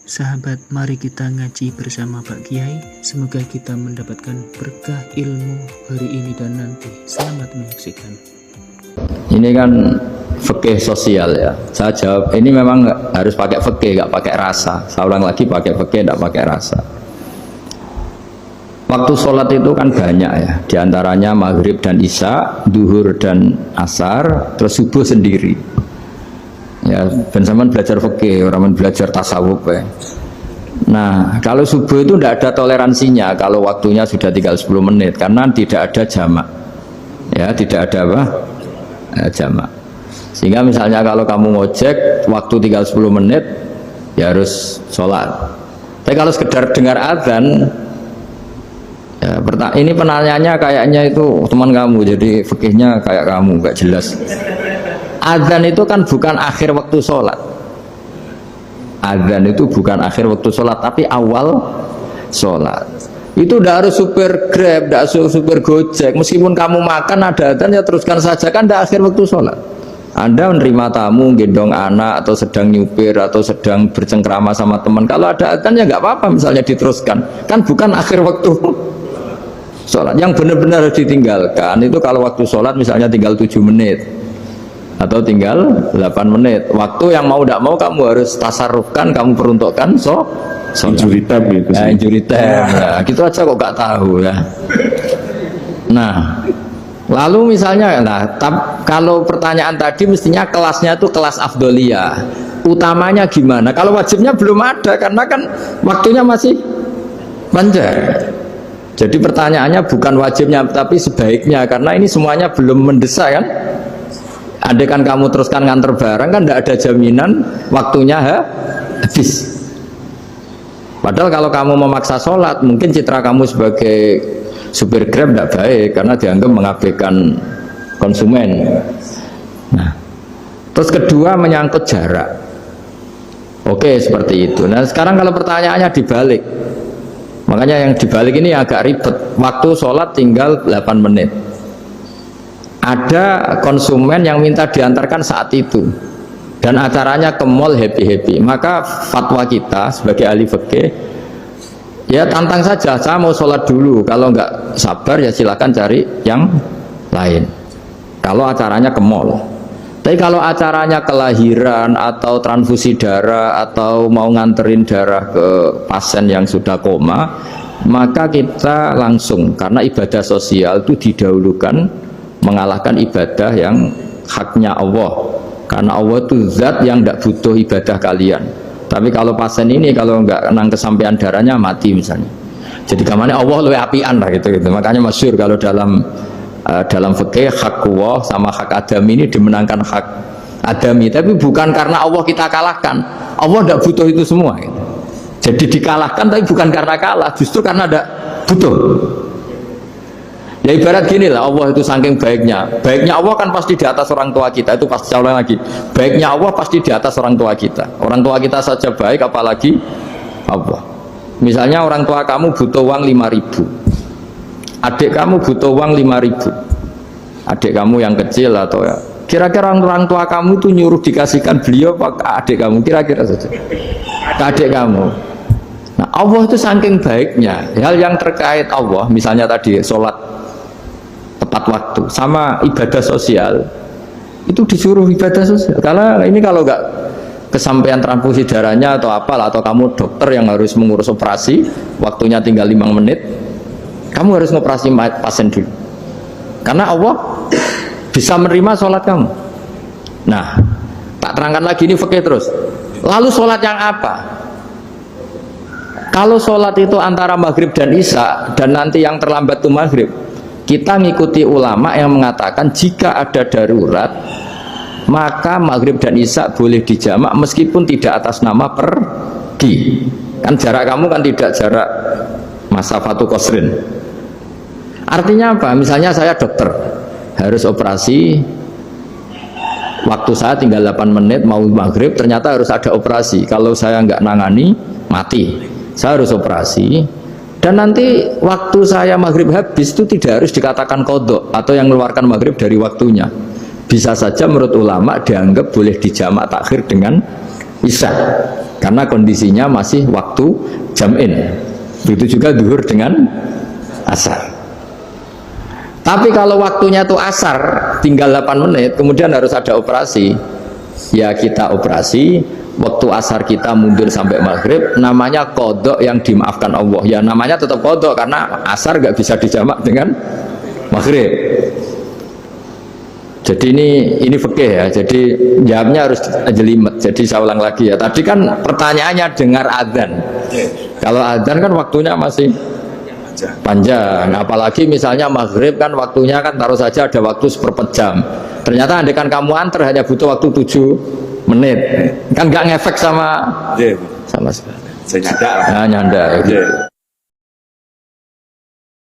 Sahabat, mari kita ngaji bersama Pak Kiai. Semoga kita mendapatkan berkah ilmu hari ini dan nanti. Selamat menyaksikan. Ini kan fikih sosial ya. Saya jawab, ini memang harus pakai fikih, nggak pakai rasa. Saya ulang lagi, pakai fikih, nggak pakai rasa. Waktu sholat itu kan banyak ya. Di antaranya maghrib dan isya, duhur dan asar, terus subuh sendiri. Ya, ben sampean belajar fikih, orang belajar tasawuf ya. Nah, kalau subuh itu tidak ada toleransinya kalau waktunya sudah tinggal 10 menit karena tidak ada jamak. Ya, tidak ada apa? Jamak. Sehingga misalnya kalau kamu ngojek waktu tinggal 10 menit ya harus sholat. Tapi kalau sekedar dengar azan ya, ini penanyanya kayaknya itu teman kamu, jadi fikihnya kayak kamu, nggak jelas. Azan itu kan bukan akhir waktu sholat. Azan itu bukan akhir waktu sholat, tapi awal sholat. Itu tidak harus super Grab, tidak harus super Gojek. Meskipun kamu makan ada azan ya teruskan saja, kan tidak akhir waktu sholat. Anda menerima tamu, gendong anak, atau sedang nyupir, atau sedang bercengkrama sama teman. Kalau ada azan ya nggak apa-apa, misalnya diteruskan. Kan bukan akhir waktu sholat. Yang benar-benar harus ditinggalkan itu kalau waktu sholat misalnya tinggal 7 menit. Atau tinggal 8 menit. Waktu yang mau tidak mau kamu harus tasarrufkan, kamu peruntukkan injury time gitu. Ya, injury time. Ya, gitu aja kok gak tahu ya. Nah, lalu misalnya kalau pertanyaan tadi mestinya kelasnya itu kelas afdoliyah. Utamanya gimana? Kalau wajibnya belum ada karena kan waktunya masih panjang. Jadi pertanyaannya bukan wajibnya tapi sebaiknya, karena ini semuanya belum mendesak kan. Andai kan kamu teruskan nganter barang kan tidak ada jaminan waktunya habis. Padahal kalau kamu memaksa sholat, mungkin citra kamu sebagai supir Grab tidak baik karena dianggap mengabaikan konsumen. Nah, terus kedua menyangkut jarak. Oke, seperti itu. Nah, sekarang kalau pertanyaannya dibalik, makanya yang dibalik ini agak ribet. Waktu sholat tinggal 8 menit. Ada konsumen yang minta diantarkan saat itu dan acaranya ke mall happy-happy, maka fatwa kita sebagai ahli fikih ya tantang saja, saya mau sholat dulu, kalau nggak sabar ya silakan cari yang lain kalau acaranya ke mall. Tapi kalau acaranya kelahiran atau transfusi darah atau mau nganterin darah ke pasien yang sudah koma, maka kita langsung, karena ibadah sosial itu didahulukan mengalahkan ibadah yang haknya Allah, karena Allah itu zat yang tidak butuh ibadah kalian. Tapi kalau pasien ini kalau nggak kenang kesampaian darahnya mati misalnya, jadi kamarnya Allah lebih apian lah gitu. Makanya masyhur kalau dalam fikih hak Allah sama hak adami ini dimenangkan hak adami, tapi bukan karena Allah kita kalahkan. Allah tidak butuh itu semua gitu. Jadi dikalahkan tapi bukan karena kalah, justru karena tidak butuh. Ya ibarat gini lah, Allah itu saking baiknya Allah kan pasti di atas orang tua kita, itu pasti ulang lagi, baiknya Allah pasti di atas orang tua kita saja baik, apalagi Allah. Misalnya orang tua kamu butuh uang 5.000, adik kamu butuh uang 5.000, adik kamu yang kecil atau ya kira-kira orang tua kamu itu nyuruh dikasihkan beliau apa ke adik kamu, kira-kira saja ke adik kamu. Nah, Allah itu saking baiknya, hal yang terkait Allah misalnya tadi sholat tepat waktu sama ibadah sosial itu disuruh ibadah sosial, karena ini kalau nggak kesampaian transfusi darahnya atau apalah, atau kamu dokter yang harus mengurus operasi waktunya tinggal 5 menit, kamu harus ngoperasi pasien dulu karena Allah bisa menerima sholat kamu. Nah, tak terangkan lagi ini fikih terus. Lalu sholat yang apa? Kalau sholat itu antara maghrib dan isya dan nanti yang terlambat itu maghrib, kita ngikuti ulama yang mengatakan jika ada darurat maka maghrib dan isya boleh dijamak meskipun tidak atas nama pergi. Kan jarak kamu kan tidak jarak masafatu qasrin. Artinya apa? Misalnya saya dokter harus operasi, waktu saya tinggal 8 menit mau maghrib, ternyata harus ada operasi. Kalau saya nggak nangani mati, saya harus operasi. Dan nanti waktu saya maghrib habis itu tidak harus dikatakan qadha atau yang mengeluarkan maghrib dari waktunya. Bisa saja menurut ulama dianggap boleh dijamak takhir dengan isya. karena kondisinya masih waktu jam'in. Begitu juga zuhur dengan asar. Tapi kalau waktunya tuh asar tinggal 8 menit kemudian harus ada operasi, ya kita operasi. Waktu asar kita mundur sampai maghrib, namanya kodok yang dimaafkan Allah. Ya namanya tetap kodok karena asar nggak bisa dijamak dengan maghrib. Jadi ini fikih ya. Jadi jawabnya harus jelimet. Jadi saya ulang lagi ya. Tadi kan pertanyaannya dengar adzan. Kalau adzan kan waktunya masih panjang. Apalagi misalnya maghrib kan waktunya kan taruh saja ada waktu seperempat jam. Ternyata andekan kamu antar hanya butuh waktu 7 menit, kan nggak ngefek sama sekali. Saya nyadar. Nah, nyanda. Gitu.